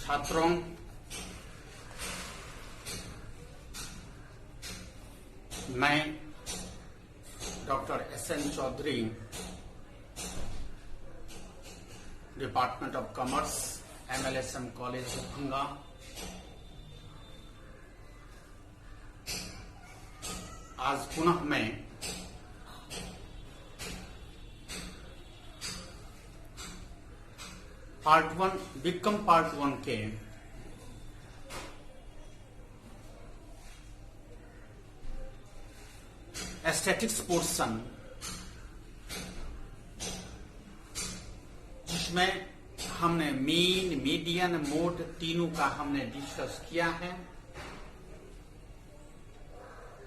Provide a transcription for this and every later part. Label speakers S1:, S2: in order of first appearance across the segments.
S1: छात्रों, मैं doctor S N. Chaudhary, department of commerce, MLSM college Darbhanga, आज पुनः मैं विक्रम पार्ट 1 के एस्थेटिक्स पोर्शन, जिसमें हमने मीन, मीडियन, मोड तीनों का हमने डिस्कस किया है।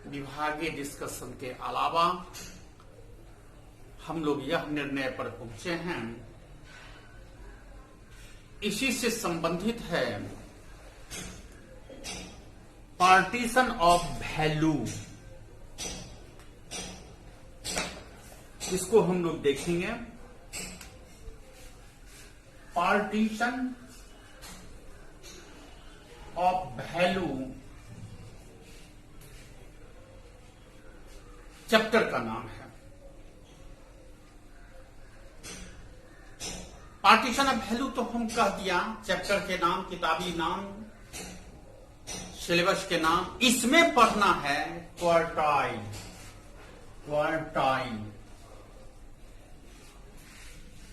S1: विभागीय डिस्कशन के अलावा हम लोग यह निर्णय पर पहुंचे हैं, इसी से संबंधित है पार्टीशन ऑफ वैल्यू। इसको हम लोग देखेंगे। पार्टीशन ऑफ वैल्यू चैप्टर का नाम है। पार्टीशन ऑफ वैल्यू तो हम कह दिया, चैप्टर के नाम, किताबी नाम, सिलेबस के नाम। इसमें पढ़ना है क्वार्टाइल।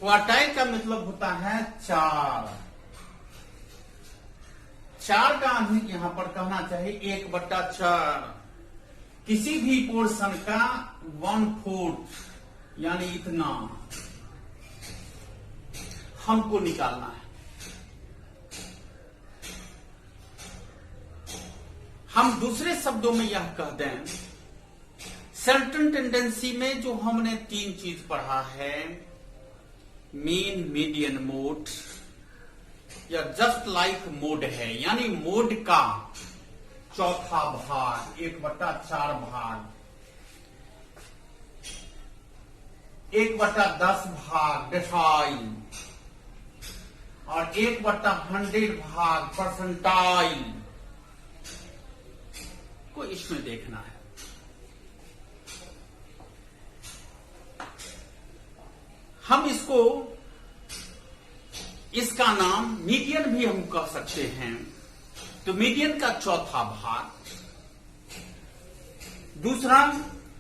S1: क्वार्टाइल का मतलब होता है चार का यहां पर कहना चाहिए 1/4। किसी भी पोर्शन का 1/4 यानी इतना हमको निकालना है। हम दूसरे शब्दों में यह कह दें, सर्टेन टेंडेंसी में जो हमने 3 चीज पढ़ा है, मीन, मीडियन, मोड, या जस्ट लाइक मोड है, यानी मोड का चौथा भाग, 1/4 भाग, 1/10 भाग डेसाइल, और 1/100 भाग परसेंटाइल को इसमें देखना है। हम इसका नाम मीडियन भी हम कह सकते हैं, तो मीडियन का चौथा भाग। दूसरा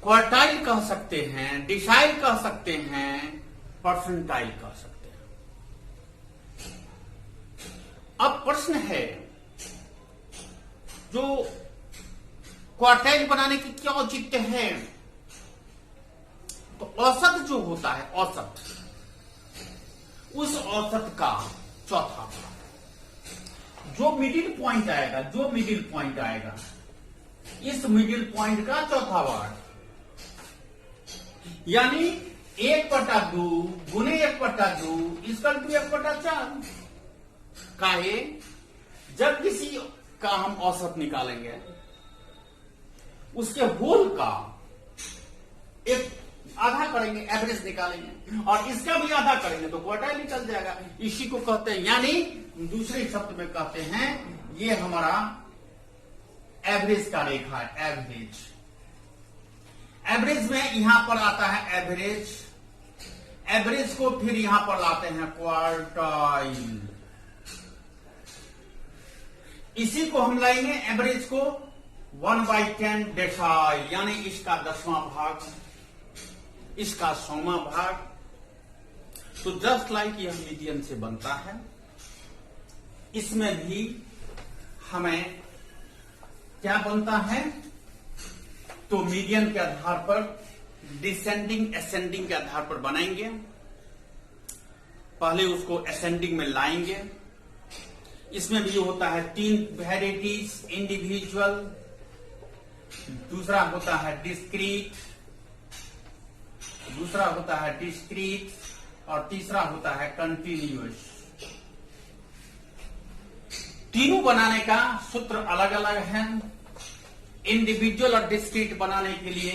S1: क्वार्टाइल कह सकते हैं, डिसाइल कह सकते हैं, परसेंटाइल कह सकते हैं। अब प्रश्न है, जो क्वार्टाइल बनाने की क्या औचित्य है? तो औसत जो होता है, औसत, उस औसत का चौथा भाग, जो मिडिल पॉइंट आएगा, इस मिडिल पॉइंट का चौथा भाग, यानी 1/2 गुने 1/2 इक्वल टू 1/4। काहे? जब किसी का हम औसत निकालेंगे, उसके होल का एक आधा करेंगे, एवरेज निकालेंगे, और इसका भी आधा करेंगे तो क्वार्टाइल निकल जाएगा। इसी को कहते हैं, यानी दूसरे शब्द में कहते हैं, ये हमारा एवरेज का रेखा है। एवरेज में यहां पर आता है एवरेज को फिर यहां पर लाते हैं क्वार्टाइल। इसी को हम लाएंगे एवरेज को 1/10 डेसाइल, यानी इसका 10वां भाग, इसका 100वां भाग। तो जस्ट लाइक यह मीडियन से बनता है, इसमें भी हमें क्या बनता है? तो मीडियन के आधार पर डिसेंडिंग असेंडिंग के आधार पर बनाएंगे। पहले उसको असेंडिंग में लाएंगे। इसमें भी होता है 3 वेराइटीज, इंडिविजुअल, दूसरा होता है डिस्क्रीट, और तीसरा होता है कंटिन्यूअस। तीनों बनाने का सूत्र अलग अलग है। इंडिविजुअल और डिस्क्रीट बनाने के लिए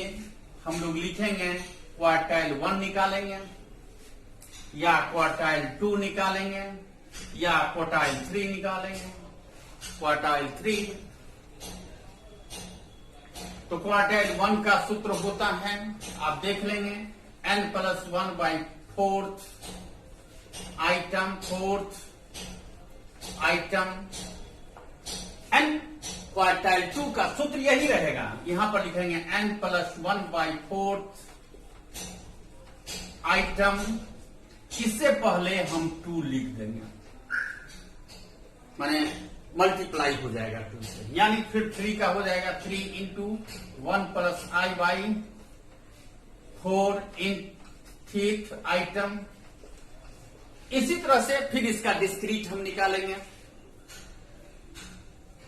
S1: हम लोग लिखेंगे क्वार्टाइल 1 निकालेंगे या क्वार्टाइल 2 निकालेंगे या क्वार्टाइल 3 निकालेंगे, क्वार्टाइल 3। तो क्वार्टाइल 1 का सूत्र होता है, आप देख लेंगे, n+1/4 item, fourth item. n quartile 2 का सूत्र यही रहेगा, यहां पर लिखेंगे n+1/4 आइटम। इससे पहले हम 2 लिख देंगे, माने मल्टीप्लाई हो जाएगा 2 से, यानी फिर 3 का हो जाएगा 3 into 1+i/4 in fifth item. इसी तरह से फिर इसका डिस्क्रीट हम निकालेंगे।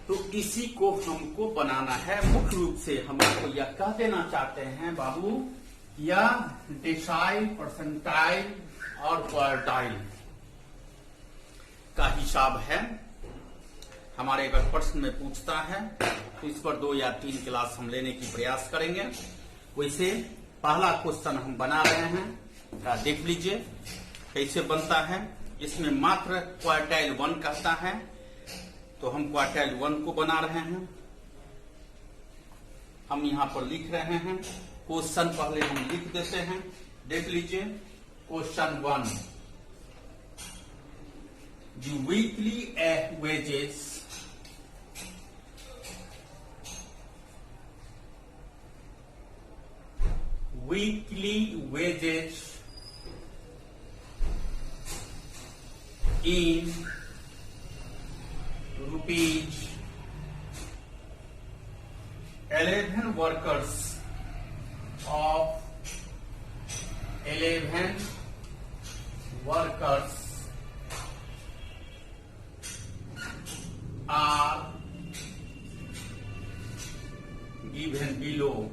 S1: तो इसी को हमको बनाना है। मुख्य रूप से हम आपको यह कह देना चाहते हैं बाबू, यह डेसाइल, परसेंटाइल और क्वार्टाइल का हिसाब है। हमारे अगर प्रश्न में पूछता है तो इस पर 2 या 3 क्लास हम लेने की प्रयास करेंगे। वैसे पहला क्वेश्चन हम बना रहे हैं, देख लीजिए कैसे बनता है। इसमें मात्र क्वार्टाइल 1 कहता है, तो हम क्वार्टाइल 1 को बना रहे हैं। हम यहां पर लिख रहे हैं, क्वेश्चन पहले हम लिख देते हैं। देख लीजिए question 1, the weekly wages in rupees 11 workers of 11 workers are given below.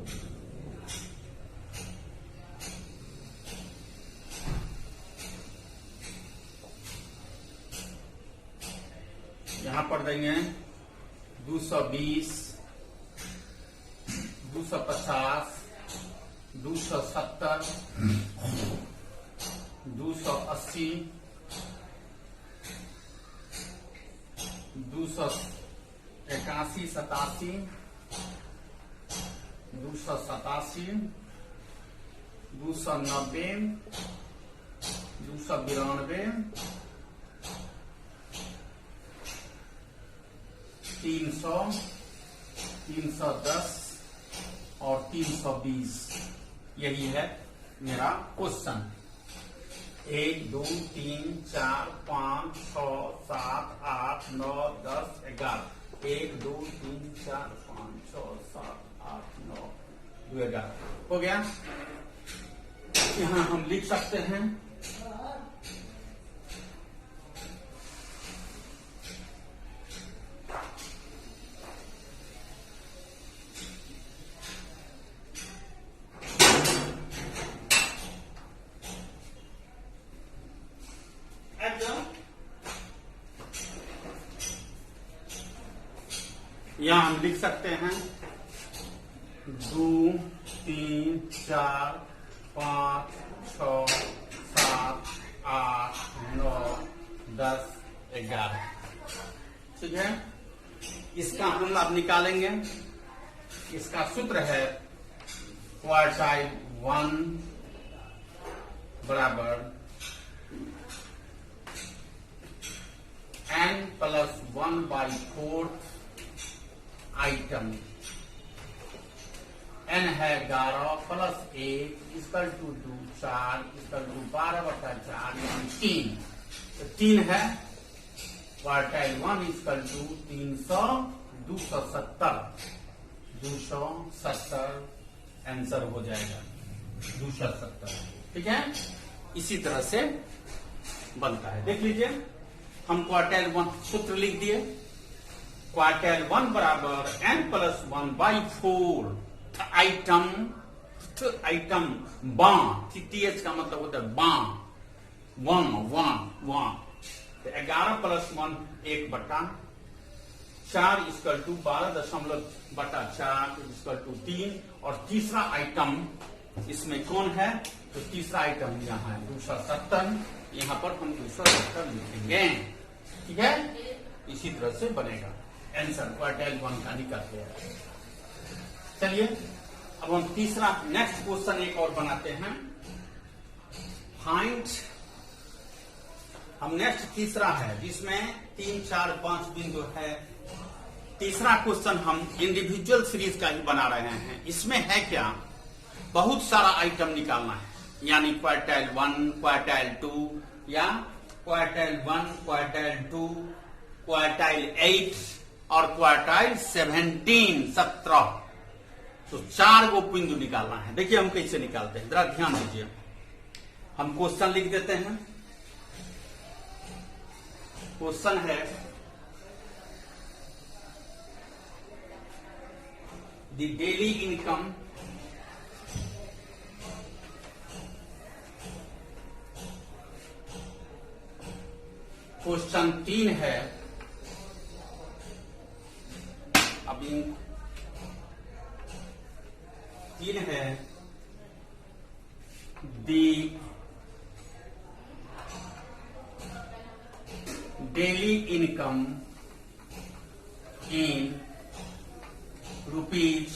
S1: यहां पर देंगे 220, 250, 270, 280, 281, 87, 287, 290, 292, 300, 310 और 320। यही है मेरा क्वेश्चन। 1 2 3 4 5 6 7 8 9 10 11। 1 2 3 4 5 6 7 8 9 2 11 हो गया। यहां हम लिख सकते हैं यहां हम लिख सकते हैं 2 3 4 5 6 7 8 9 10 11। ठीक है, इसका हम अब निकालेंगे। इसका सूत्र है क्वार्टाइल 1 बराबर n+1/4 आइटम। n है 11 plus 1 equal to 2, 4 equal to 12/4 3। तो 3 है क्वार्टाइल 1 इक्वल टू 300, 270 आंसर हो जाएगा 270। ठीक है, इसी तरह से बनता है। देख लीजिए, हम क्वार्टाइल 1 सूत्र लिख दिए। क्वार्टाइल 1 बराबर n+1/4 आइटम, TH का मतलब होता है बां, 1 तो 11 + 1 1/4 इक्वल टू 12.4 इक्वल टू 3। और तीसरा आइटम इसमें कौन है? तो तीसरा आइटम यहाँ है 270। यहाँ पर हम 270 लिखेंगे। ठीक है, इसी तरह से बनेगा आंसर क्वार्टाइल 1 का निकल गया। चलिए अब हम तीसरा नेक्स्ट क्वेश्चन एक और बनाते हैं। फाइंड, हम नेक्स्ट तीसरा है जिसमें 3, 4, 5 बिंदु है। तीसरा क्वेश्चन हम इंडिविजुअल सीरीज का ही बना रहे हैं। इसमें है क्या, बहुत सारा आइटम निकालना है, यानी क्वार्टाइल 1, क्वार्टाइल 2 या क्वार्टाइल 1, क्वार्टाइल 2, क्वार्टाइल 8 और क्वार्टाइल 17। तो 4 गो बिंदु निकालना है। देखिए हम कैसे निकालते हैं, जरा ध्यान दीजिए। हम क्वेश्चन लिख देते हैं। क्वेश्चन है द डेली इनकम क्वेश्चन 3 है। अब 3 है the daily income in rupees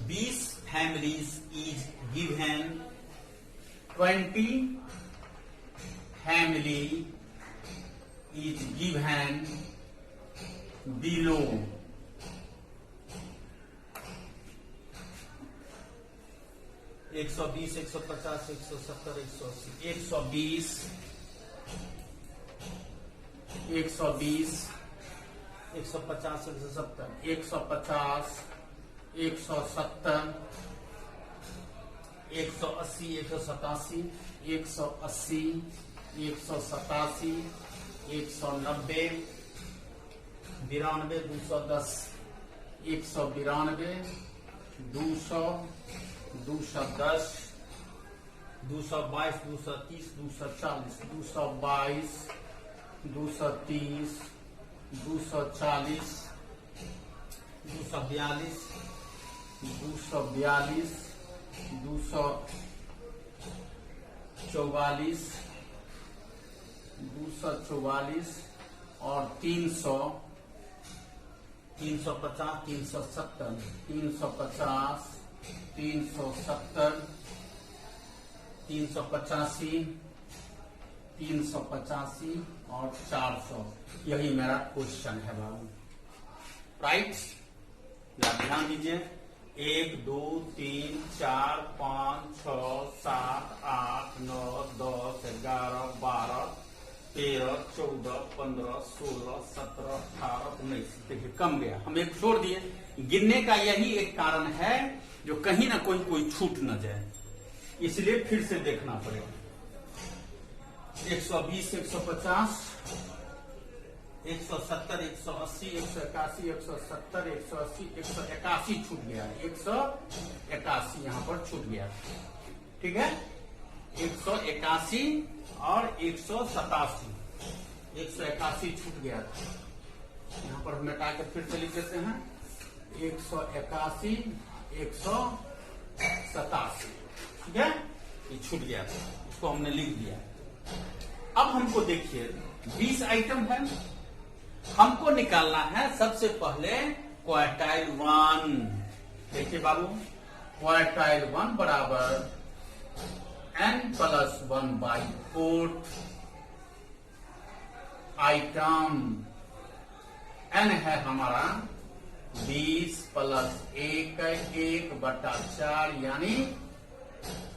S1: 20 families is given 20 family is given below. एक 120, 150, 170, 180, 120, 120, 150, 170, 150, 170, 180, 187, 180, 187, 190, 92, 210, 192, 200, 210, 222, 230, 240, 222, 230, 240, 242, 242, 244, 244 और 300, 350, 370, 350, 370, 385, 385 और 400। यही मेरा क्वेश्चन है बाबू, राइट। ध्यान दीजिए, 1, 2, 3, 4, 5, 6, 7, 8, 9, 10, 11, 12, 13, 14, 15, 16, 17, 18, 19। देखिए कम गया, हम एक छोड़ दिए। गिनने का यही एक कारण है जो कहीं ना कोई छूट न जाए, इसलिए फिर से देखना पड़ेगा। 120, 150, 170, 180, 181, 170, 180, 181 छूट गया, 181 यहां पर छूट गया। ठीक है, 181 और 187, 181 छूट गया। यहां पर हम मिटा के फिर से लिख देते हैं, 181, 187। ठीक है, ये छूट गया था, इसको हमने लिख दिया। अब हमको देखिए 20 आइटम है, हमको निकालना है सबसे पहले क्वार्टाइल 1। देखिए बाबू, क्वार्टाइल 1 बराबर n+1/4 आइटम। n है हमारा 20 + 1/4 यानी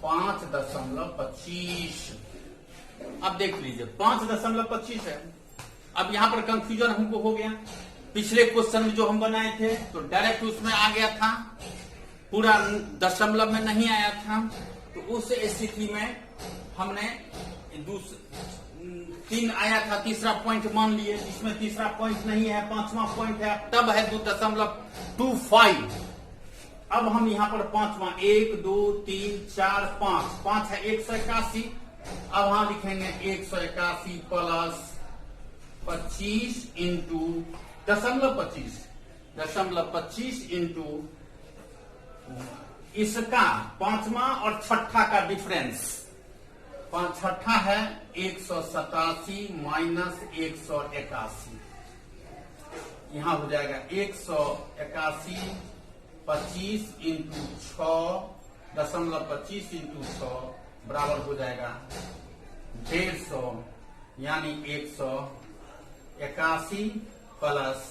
S1: 5.25। अब देख लीजिए 5.25 है। अब यहां पर कंफ्यूजन हमको हो गया, पिछले क्वेश्चन में जो हम बनाए थे तो डायरेक्ट उसमें आ गया था, पूरा दशमलव में नहीं आया था। तो उस स्थिति में हमने 3 आया था, तीसरा पॉइंट मान लिए, इसमें तीसरा पॉइंट नहीं है, 5वां पॉइंट है, तब है 2.25। अब हम यहाँ पर 5वां 1, 2, 3, 4, 5 है 181। अब वहां लिखेंगे 181 + 25 इंटू 0.25 इंटू इसका पांचवा और छठा का डिफरेंस, छठा है 187 माइनस 181, यहां हो जाएगा 181 25 इंटू 6.25 इंटू 6 बराबर हो जाएगा 150, यानी 181 प्लस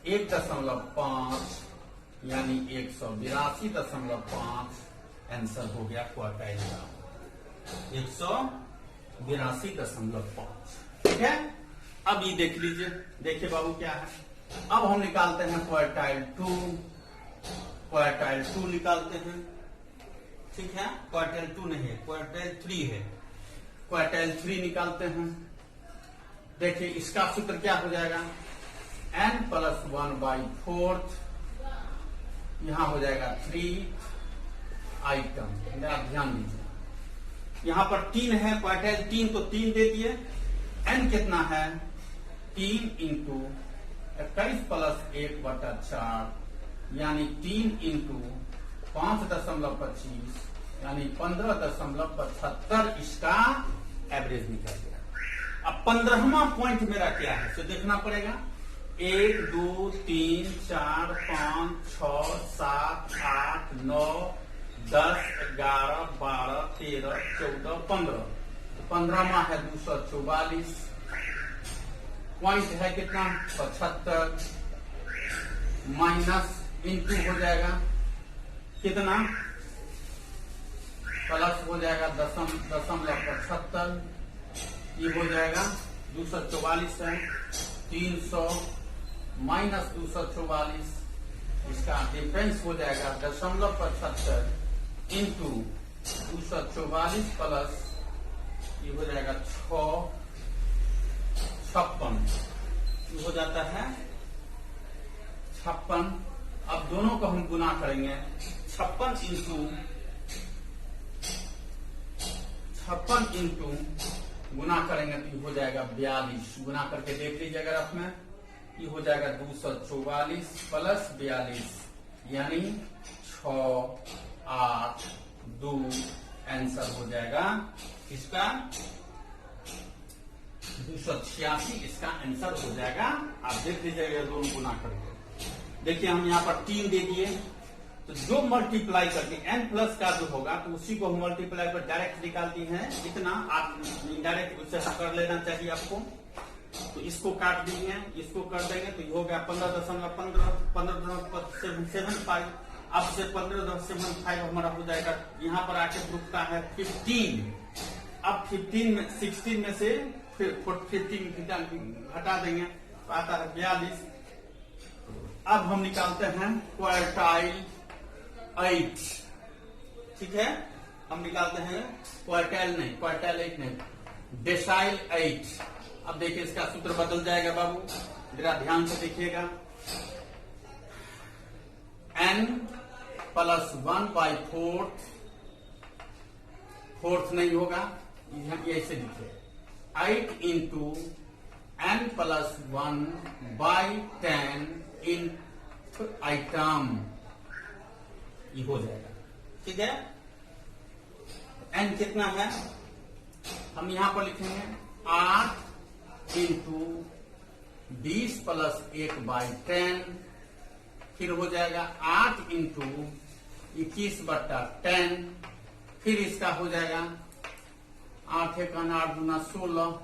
S1: 1.5 यानी 182.5, आंसर हो गया क्वार्टाइल का 182.5। ठीक है, अब ये देख लीजिए, देखिए बाबू क्या है। अब हम निकालते हैं क्वार्टाइल 2, क्वार्टाइल 2 निकालते हैं। ठीक है, क्वार्टाइल 2 नहीं है, क्वार्टाइल 3 है। क्वार्टाइल 3 निकालते हैं। देखिए इसका सूत्र क्या हो जाएगा, n प्लस 1/4, यहां हो जाएगा 3 आइटम। जरा ध्यान दीजिए, यहां पर 3 है, क्वार्टाइल 3 तो 3 दे दिए। n कितना है, 3 इंटू 21 प्लस 1/4 यानी 3 इंटू 5.25 यानी 15.75 इसका एवरेज निकल गया। अब 15वां पॉइंट मेरा क्या है, तो देखना पड़ेगा। 1 2 3 4 5 6 7 8 9 10 11 12 13 14 15, 15वां है 244, पॉइंट है कितना 75, माइनस इंटू हो जाएगा कितना, प्लस हो जाएगा 0.75, ये हो जाएगा 244 है, 300 माइनस 244, इसका डिफरेंस हो जाएगा 0.75 इंटू 244 प्लस ये हो जाएगा 56, ये हो जाता है 56। अब दोनों को हम गुना करेंगे, 56 इंटू गुना करेंगे तो ये हो जाएगा 42, गुना करके देख लीजिएगा रफ में, ये हो जाएगा 244 प्लस 42 यानी 6 8 2, आंसर हो जाएगा इसका 286, इसका आंसर हो जाएगा। आप देख लीजिएगा दोनों गुना करके। देखिए हम यहाँ पर 3 दे दिए, तो जो मल्टीप्लाई करके n प्लस का जो होगा तो उसी को हम मल्टीप्लाई पर डायरेक्ट निकालती हैं। इतना आप इनडायरेक्ट उससे कर लेना चाहिए आपको। तो इसको काट देंगे, इसको कर देंगे तो ये हो गया 15.75। अब से 15.75 हमारा हो जाएगा, यहाँ पर आके रुकता है 15। अब 15 में 16 में से फिर 15 घटा देंगे तो आता है 42। अब हम निकालते हैं क्वार्टाइल 8। ठीक है, हम निकालते हैं क्वार्टाइल 8 नहीं, डेसाइल 8। अब देखिए इसका सूत्र बदल जाएगा बाबू, जरा ध्यान से देखिएगा। n प्लस 1/4, फोर्थ नहीं होगा, ये ऐसे लिखिए 8 इंटू n प्लस 1/10 इन आइटम, ये हो जाएगा। ठीक है, n कितना है, हम यहां पर लिखेंगे 8 इंटू 20 प्लस 1/10, फिर हो जाएगा 8 इंटू 21/10, फिर इसका हो जाएगा 8 × 8 × 16,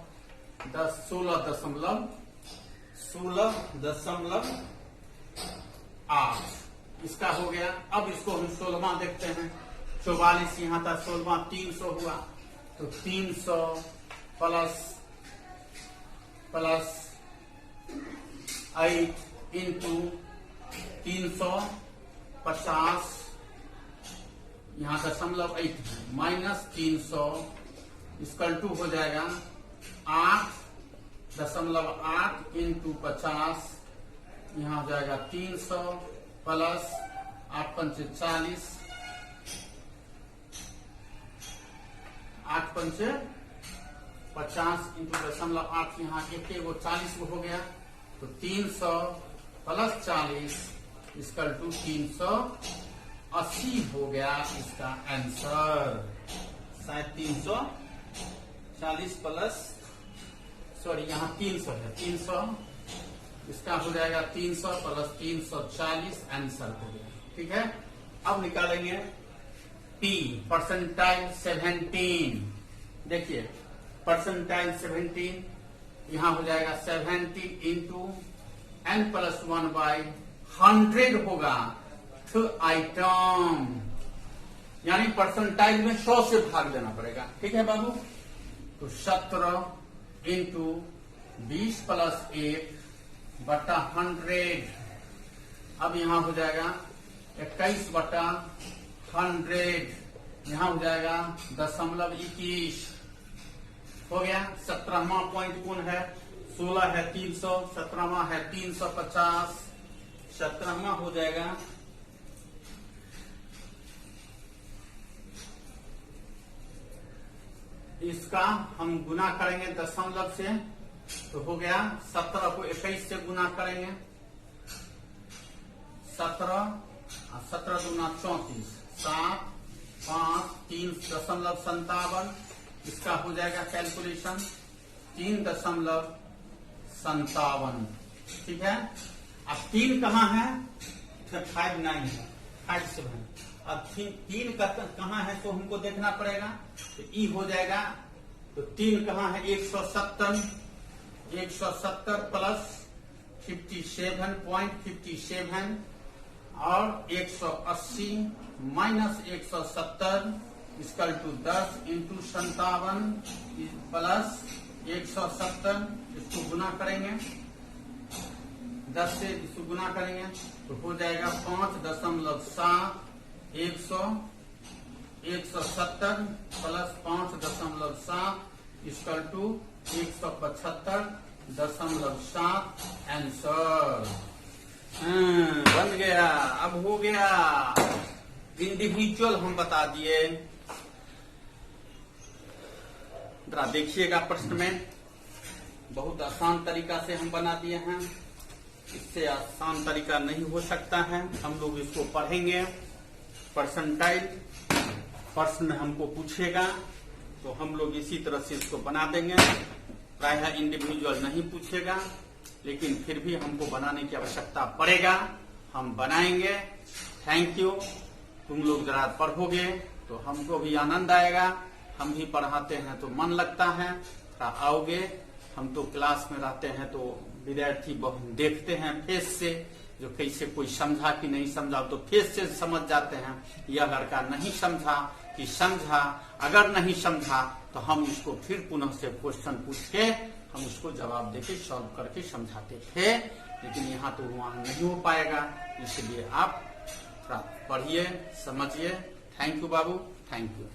S1: 16.8 इसका हो गया। अब इसको हम 16वां देखते हैं, 44 यहां था, 16वां 300 हुआ, तो 300 प्लस 8 इंटू 350, यहां 0.8 माइनस 300 इसकल टू हो जाएगा 8.8 इंटू 50, यहां हो जाएगा 300 प्लस 8 × 5 = 40, 8 × 5 = 50 इंटू 0.8, यहाँ एक 40 हो गया, तो 300 प्लस 40 इसकल टू 350। 380 हो गया इसका आंसर। शायद 340 प्लस, सॉरी यहाँ 300 है, 300 इसका हो जाएगा 300 प्लस 340 आंसर हो गया। ठीक है, अब निकालेंगे पी परसेंटाइल 17। देखिए परसेंटाइल 17 यहां हो जाएगा 70 इंटू n+1/100 होगा तो आइटम, यानी परसेंटाइल में 100 से भाग देना पड़ेगा। ठीक है बाबू, तो 17 इंटू 20 प्लस 1/100, अब यहां हो जाएगा 21/100, यहां हो जाएगा 0.21 हो गया। 17वां पॉइंट कौन है, 16 है 300, 17वां है 350, 17वां हो जाएगा इसका हम गुना करेंगे दशमलव से, तो हो गया 17 को 21 से गुना करेंगे, 17 और 17 दूना 34, 7 5 3.57, इसका हो जाएगा कैलकुलेशन 3.57। ठीक है, अब 3 कहाँ है, 5 9 है, 5 7। अब 3 का कहाँ है तो हमको देखना पड़ेगा, तो ई हो जाएगा, तो 3 कहाँ है 170 प्लस 57.57 और 180 माइनस 170 इक्वल टू 10 इंटू 57 प्लस 170, इसको गुना करेंगे 10 से, इसको गुना करेंगे तो हो जाएगा 5.7, 170 प्लस 5.7 इक्वल टू 175.7 आंसर बन गया। अब हो गया इंडिविजुअल हम बता दिए। जरा देखिएगा प्रश्न में, बहुत आसान तरीका से हम बना दिए हैं, इससे आसान तरीका नहीं हो सकता है। हम लोग इसको पढ़ेंगे, परसेंटाइल प्रश्न हमको पूछेगा तो हम लोग इसी तरह से इसको बना देंगे। प्रायः इंडिविजुअल नहीं पूछेगा, लेकिन फिर भी हमको बनाने की आवश्यकता पड़ेगा, हम बनाएंगे। Thank you. तुम लोग जरा पढ़ोगे तो हमको भी आनंद आएगा, हम भी पढ़ाते हैं तो मन लगता है। आओगे, हम तो क्लास में रहते हैं तो विद्यार्थी देखते हैं फेस से, जो कैसे कोई समझा कि नहीं समझा, तो फेस से समझ जाते हैं यह लड़का नहीं समझा कि समझा। अगर नहीं समझा तो हम इसको फिर पुनः से क्वेश्चन पूछ के हम उसको जवाब देके सॉल्व करके समझाते थे, लेकिन यहाँ तो वहां नहीं हो पाएगा। इसलिए आप पढ़िए, समझिए। Thank you Babu, thank you.